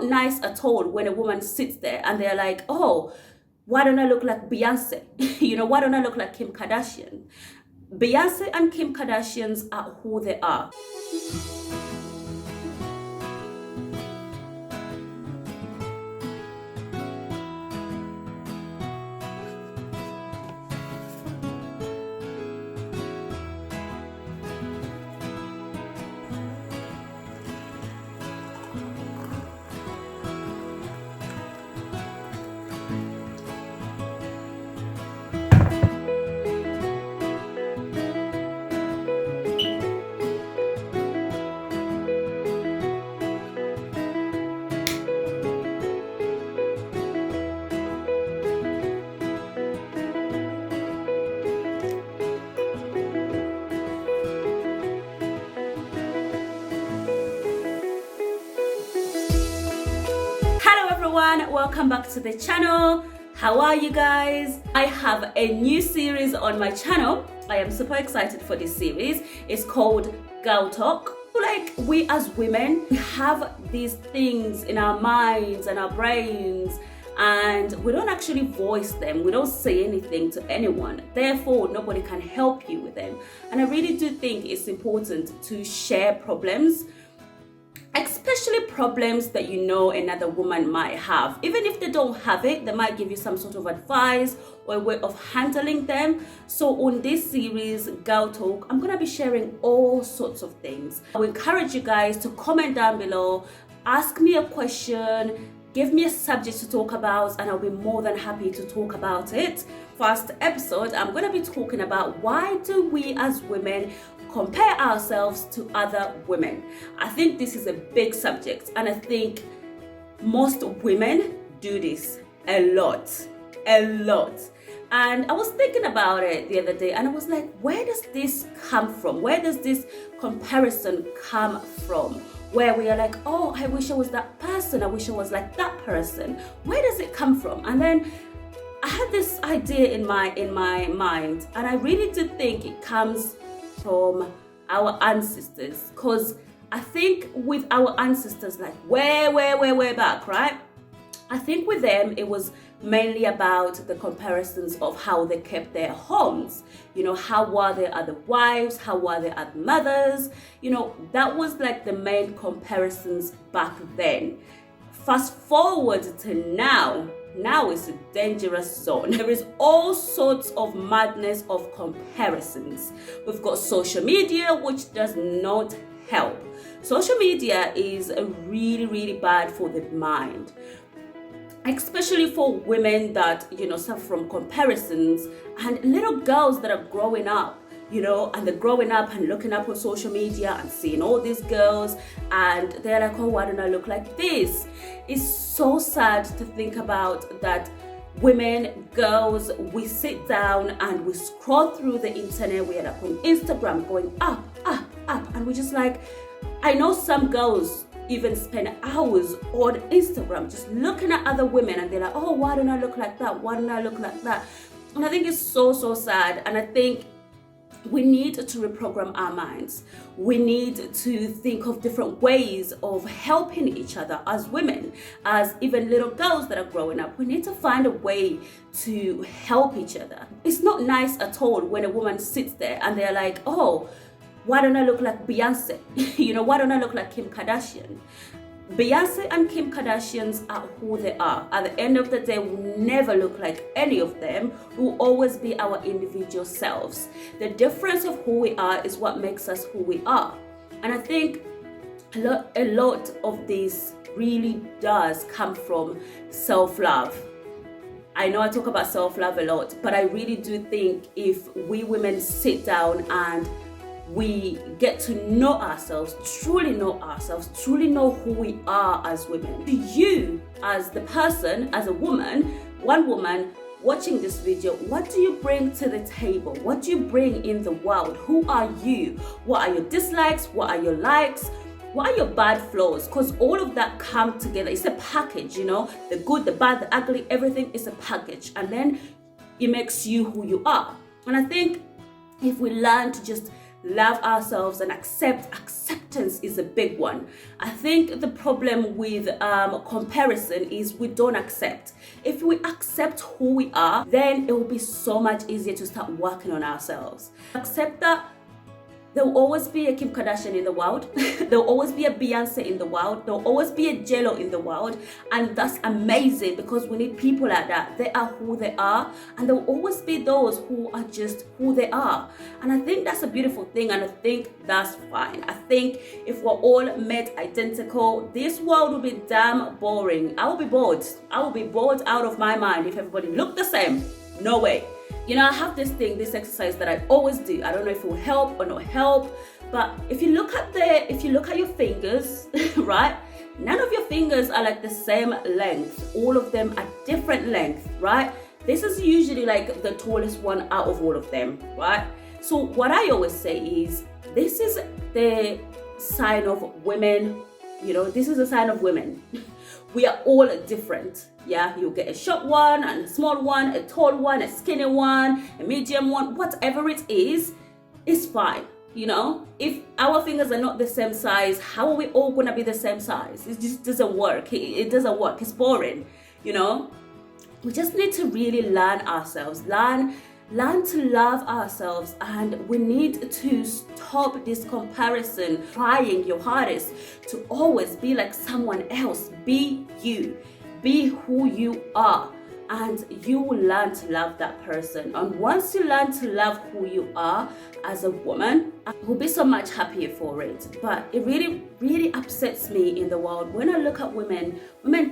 not nice at all when a woman sits there and they're like, oh, why don't I look like Beyonce? Why don't I look like Kim Kardashian? Beyonce and Kim Kardashians are who they are. Welcome back to the channel. How are you guys? I have a new series on my channel. I am super excited for this series. It's called Girl Talk. Like, we as women, we have these things in our minds and our brains, and we don't actually voice them. We don't say anything to anyone. Therefore, nobody can help you with them. And I really do think it's important to share problems, especially problems that another woman might have. Even if they don't have it, they might give you some sort of advice or a way of handling them. So on this series, Girl Talk, I'm going to be sharing all sorts of things. I will encourage you guys to comment down below, ask me a question, give me a subject to talk about, and I'll be more than happy to talk about it. First episode, I'm going to be talking about why do we as women compare ourselves to other women. I think this is a big subject, and I think most women do this a lot. And I was thinking about it the other day, and I was like, where does this come from? Where does this comparison come from? Where we are like, oh, I wish I was that person. I wish I was like that person. Where does it come from? And then I had this idea in my mind, and I really do think it comes from our ancestors, because I think with our ancestors, like way back, right? I think with them it was mainly about the comparisons of how they kept their homes. How were they other wives? How were they other mothers? That was like the main comparisons back then. Fast forward to now it's a dangerous zone. There is all sorts of madness of comparisons. We've got social media, which does not help. Social media is really bad for the mind, especially for women that suffer from comparisons, and little girls that are growing up, and they're growing up and looking up on social media and seeing all these girls, and they're like, oh, why don't I look like this? It's so sad to think about that. Women, girls, we sit down and we scroll through the internet. We end up on Instagram going up, and we're just like, I know some girls even spend hours on Instagram just looking at other women, and they're like, oh, why don't I look like that? Why don't I look like that? And I think it's so sad. And I think we need to reprogram our minds. We need to think of different ways of helping each other as women, as even little girls that are growing up. We need to find a way to help each other. It's not nice at all when a woman sits there and they're like, oh, why don't I look like Beyonce? Why don't I look like Kim Kardashian? Beyonce and Kim Kardashians are who they are. At the end of the day, we'll never look like any of them. We'll always be our individual selves. The difference of who we are is what makes us who we are. And I think a lot of this really does come from self-love. I know I talk about self-love a lot, but I really do think if we women sit down and we get to know ourselves, truly know who we are as women. You, as the person, as a woman, one woman watching this video, what do you bring to the table? What do you bring in the world? Who are you? What are your dislikes? What are your likes? What are your bad flaws? Because all of that come together. It's a package, the good, the bad, the ugly, everything is a package. And then it makes you who you are. And I think if we learn to just love ourselves and acceptance is a big one. I think the problem with comparison is we don't accept. If we accept who we are, then it will be so much easier to start working on ourselves. Accept that there will always be a Kim Kardashian in the world. There will always be a Beyonce in the world. There will always be a J-Lo in the world. And that's amazing because we need people like that. They are who they are. And there will always be those who are just who they are. And I think that's a beautiful thing. And I think that's fine. I think if we're all made identical, this world will be damn boring. I will be bored. I will be bored out of my mind if everybody looked the same. No way. You know, I have this exercise that I always do. I don't know if it will help or not help, but if you look at your fingers, right? None of your fingers are like the same length. All of them are different length, right? This is usually like the tallest one out of all of them, right? So what I always say is, this is the sign of women. You know, this is a sign of women. We are all different. Yeah, you'll get a short one and a small one, a tall one, a skinny one, a medium one, whatever it is, it's fine. You know, if our fingers are not the same size, how are we all gonna be the same size? It just doesn't work. It doesn't work. It's boring. You know, we just need to really learn ourselves, learn to love ourselves, and we need to stop this comparison, trying your hardest to always be like someone else. Be you, be who you are, and you will learn to love that person. And once you learn to love who you are as a woman, you'll be so much happier for it. But it really, really upsets me in the world when I look at women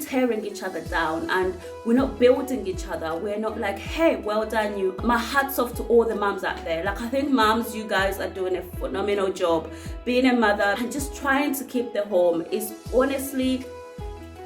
tearing each other down, and we're not building each other. We're not like, hey, well done you. My hat's off to all the moms out there. Like, I think moms, you guys are doing a phenomenal job. Being a mother and just trying to keep the home is honestly,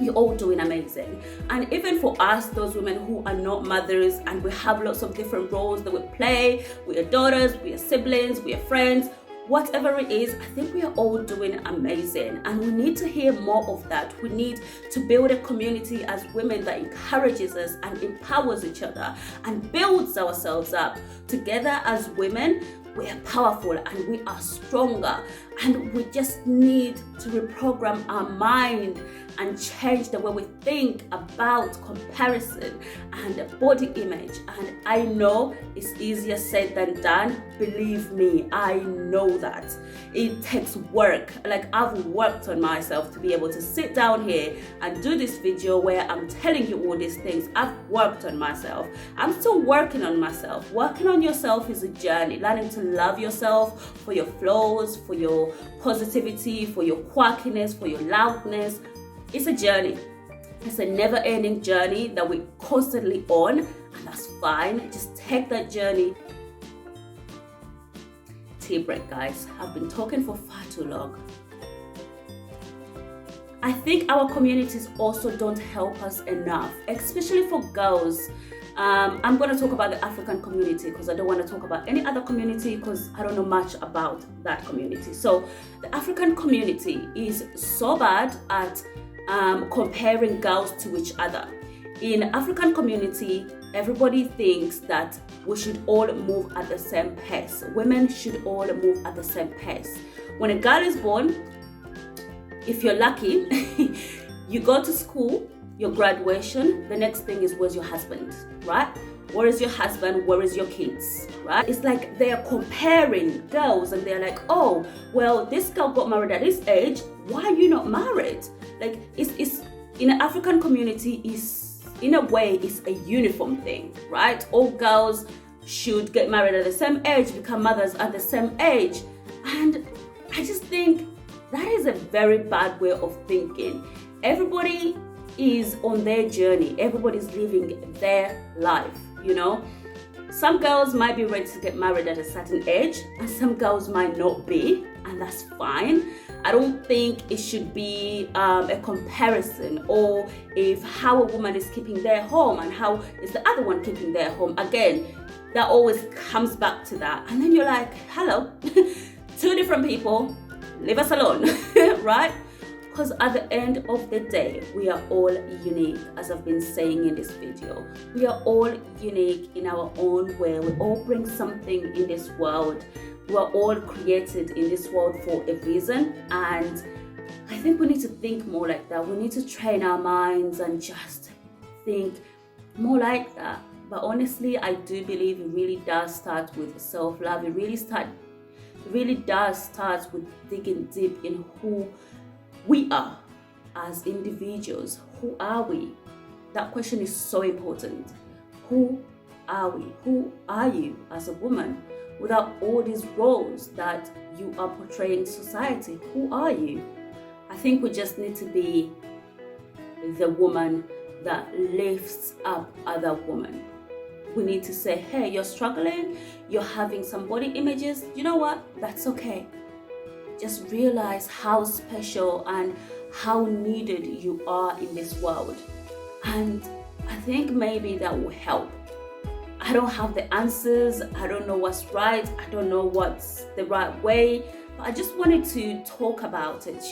you're all doing amazing. And even for us, those women who are not mothers, and we have lots of different roles that we play, we are daughters, we are siblings, we are friends, whatever it is, I think we are all doing amazing, and we need to hear more of that. We need to build a community as women that encourages us and empowers each other and builds ourselves up. Together as women, we are powerful and we are stronger, and we just need to reprogram our mind and change the way we think about comparison and body image. And I know it's easier said than done. Believe me, I know that. It takes work. Like, I've worked on myself to be able to sit down here and do this video where I'm telling you all these things. I've worked on myself. I'm still working on myself. Working on yourself is a journey. Learning to love yourself for your flaws, for your positivity, for your quirkiness, for your loudness. It's a journey. It's a never-ending journey that we're constantly on, and that's fine. Just take that journey. Tea break, guys. I've been talking for far too long. I think our communities also don't help us enough, especially for girls. I'm going to talk about the African community because I don't want to talk about any other community because I don't know much about that community. So the African community is so bad at comparing girls to each other. In African community, everybody thinks that we should all move at the same pace. Women should all move at the same pace. When a girl is born, if you're lucky, you go to school, your graduation, the next thing is, where's your husband, right? Where is your husband? Where is your kids, right? It's like they're comparing girls and they're like, oh, well, this girl got married at this age. Why are you not married? Like, it's in an African community, is in a way, it's a uniform thing, right? All girls should get married at the same age, become mothers at the same age. And I just think that is a very bad way of thinking. Everybody is on their journey. Everybody's living their life, you know. Some girls might be ready to get married at a certain age, and some girls might not be, and that's fine. I don't think it should be a comparison, or if how a woman is keeping their home and how is the other one keeping their home. Again, that always comes back to that. And then you're like, hello, two different people, leave us alone, right? Because at the end of the day, we are all unique, as I've been saying in this video. We are all unique in our own way. We all bring something in this world. We're all created in this world for a reason, and I think we need to think more like that. We need to train our minds and just think more like that. But honestly, I do believe it really does start with self-love. It really does start with digging deep in who we are as individuals. Who are we? That question is so important. Who are we? Who are you as a woman? Without all these roles that you are portraying in society, who are you? I think we just need to be the woman that lifts up other women. We need to say, hey, you're struggling, you're having some body images, you know what? That's okay. Just realize how special and how needed you are in this world. And I think maybe that will help. I don't have the answers. I don't know what's right. I don't know what's the right way. But I just wanted to talk about it.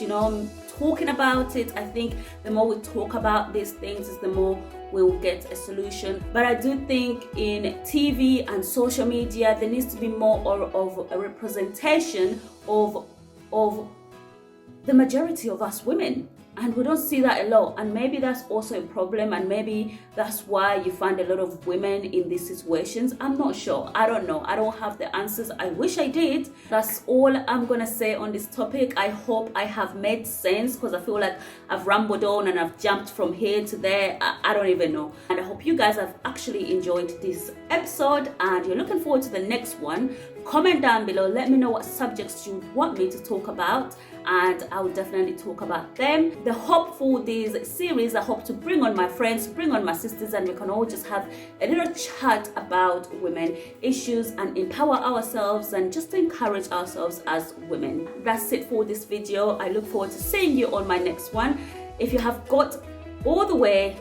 Talking about it, I think the more we talk about these things, is the more we will get a solution. But I do think in TV and social media, there needs to be more of a representation of the majority of us women. And we don't see that a lot, and maybe that's also a problem, and maybe that's why you find a lot of women in these situations. I'm not sure. I don't know. I don't have the answers. I wish I did. That's all I'm gonna say on this topic. I hope I have made sense, because I feel like I've rambled on and I've jumped from here to there. I don't even know. And I hope you guys have actually enjoyed this episode and you're looking forward to the next one. Comment down below. Let me know what subjects you want me to talk about, and I will definitely talk about them. The hope for this series, I hope to bring on my friends, bring on my sisters, and we can all just have a little chat about women issues and empower ourselves and just encourage ourselves as women. That's it for this video. I look forward to seeing you on my next one. If you have got all the way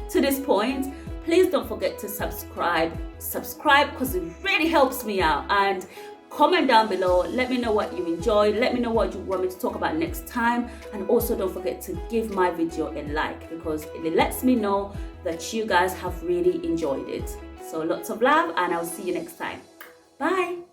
to this point, please don't forget to subscribe because it really helps me out, and comment down below. Let me know what you enjoyed. Let me know what you want me to talk about next time, and also don't forget to give my video a like, because it lets me know that you guys have really enjoyed it. So lots of love, and I'll see you next time. Bye.